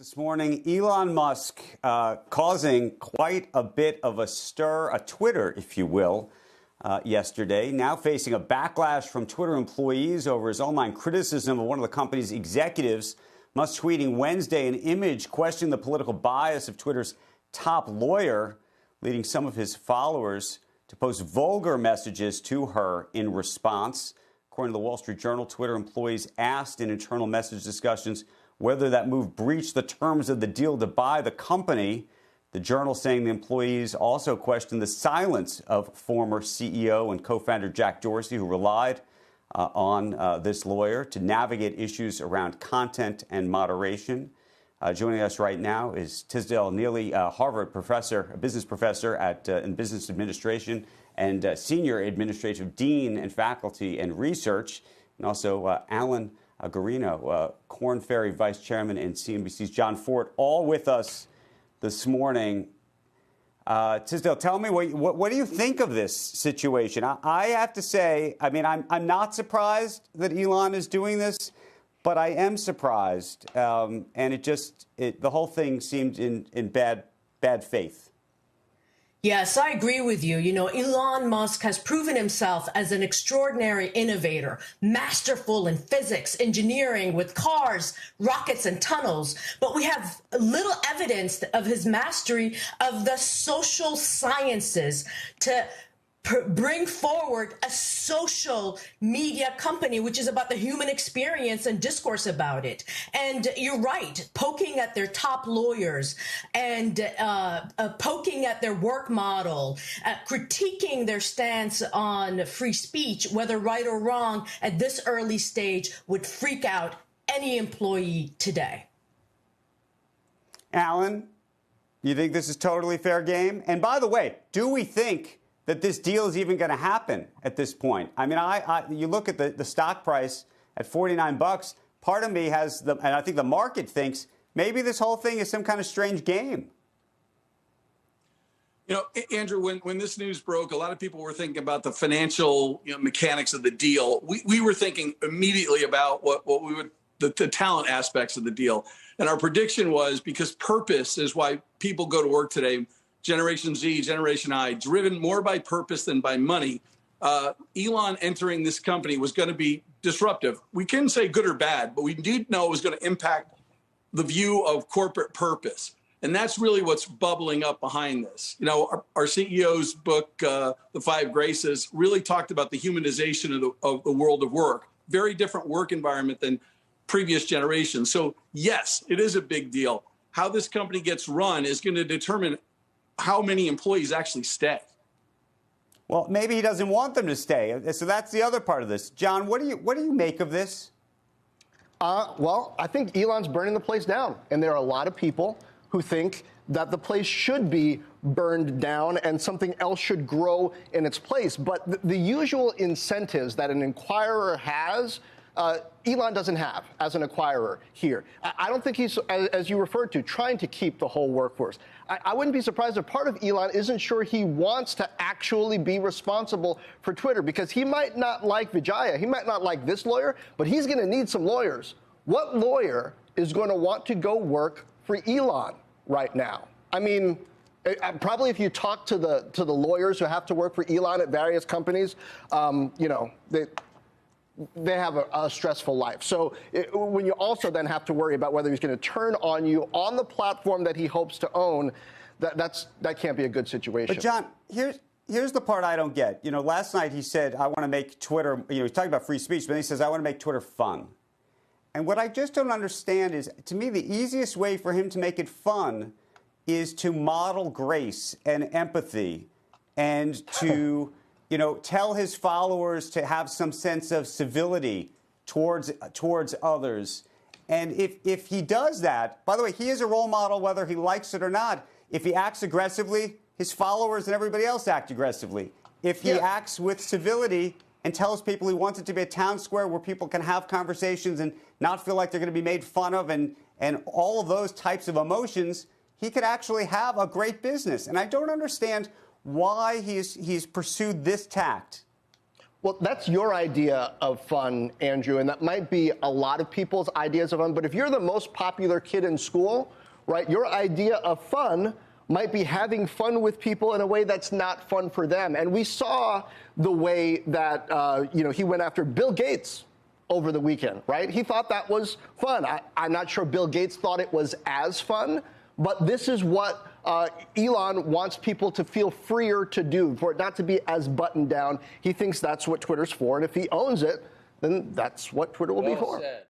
This morning, Elon Musk causing quite a bit of a stir, a Twitter, if you will, yesterday. Now facing a backlash from Twitter employees over his online criticism of one of the company's executives. Musk tweeting Wednesday an image questioning the political bias of Twitter's top lawyer, leading some of his followers to post vulgar messages to her in response. According to the Wall Street Journal, Twitter employees asked in internal message discussions whether that move breached the terms of the deal to buy the company. The Journal saying the employees also questioned the silence of former CEO and co-founder Jack Dorsey, who relied on this lawyer to navigate issues around content and moderation. Joining us right now is Tisdale Neely, Harvard professor, a business professor in business administration and senior administrative dean and faculty and research, and also Alan Garino, Korn Ferry vice chairman, and CNBC's John Fort, all with us this morning. Tisdale, tell me what do you think of this situation? I have to say, I mean, I'm not surprised that Elon is doing this, but I am surprised, and the whole thing seemed in bad faith. Yes, I agree with you. You know, Elon Musk has proven himself as an extraordinary innovator, masterful in physics, engineering with cars, rockets, and tunnels. But we have little evidence of his mastery of the social sciences to bring forward a social media company, which is about the human experience and discourse about it. And you're right, poking at their top lawyers and poking at their work model, critiquing their stance on free speech, whether right or wrong, at this early stage would freak out any employee today. Alan, you think this is totally fair game? And by the way, do we think that this deal is even going to happen at this point? I mean, you look at the stock price at $49. Part of me has and I think the market thinks maybe this whole thing is some kind of strange game. You know, Andrew, when this news broke, a lot of people were thinking about the financial mechanics of the deal. We were thinking immediately about what we would the talent aspects of the deal, and our prediction was because purpose is why people go to work today. Generation Z, Generation I, driven more by purpose than by money. Elon entering this company was going to be disruptive. We couldn't say good or bad, but we did know it was going to impact the view of corporate purpose. And that's really what's bubbling up behind this. You know, our CEO's book, The Five Graces, really talked about the humanization of the world of work. Very different work environment than previous generations. So, yes, it is a big deal. How this company gets run is going to determine how many employees actually stay. Well, maybe he doesn't want them to stay. So that's the other part of this. John, what do you make of this? Well, I think Elon's burning the place down. And there are a lot of people who think that the place should be burned down and something else should grow in its place. But the usual incentives that an acquirer has, Elon doesn't have as an acquirer here. I don't think he's, as you referred to, trying to keep the whole workforce. I wouldn't be surprised if part of Elon isn't sure he wants to actually be responsible for Twitter, because he might not like Vijaya. He might not like this lawyer, but he's going to need some lawyers. What lawyer is going to want to go work for Elon right now? I mean, probably if you talk to the lawyers who have to work for Elon at various companies, they have a stressful life. So when you also then have to worry about whether he's going to turn on you on the platform that he hopes to own, that can't be a good situation. But John, here's the part I don't get. You know, last night he said, I want to make Twitter, he's talking about free speech, but then he says, I want to make Twitter fun. And what I just don't understand is, to me, the easiest way for him to make it fun is to model grace and empathy and to tell his followers to have some sense of civility towards others. And if he does that, by the way, he is a role model whether he likes it or not. If he acts aggressively, his followers and everybody else act aggressively. If he acts with civility and tells people he wants it to be a town square where people can have conversations and not feel like they're going to be made fun of and all of those types of emotions, he could actually have a great business. And I don't understand why he's pursued this tact. Well, that's your idea of fun, Andrew, and that might be a lot of people's ideas of fun. But if you're the most popular kid in school, right, your idea of fun might be having fun with people in a way that's not fun for them. And we saw the way that, he went after Bill Gates over the weekend, right? He thought that was fun. I'm not sure Bill Gates thought it was as fun, but this is what Elon wants people to feel freer to do, for it not to be as buttoned down. He thinks that's what Twitter's for, and if he owns it, then that's what Twitter will be for.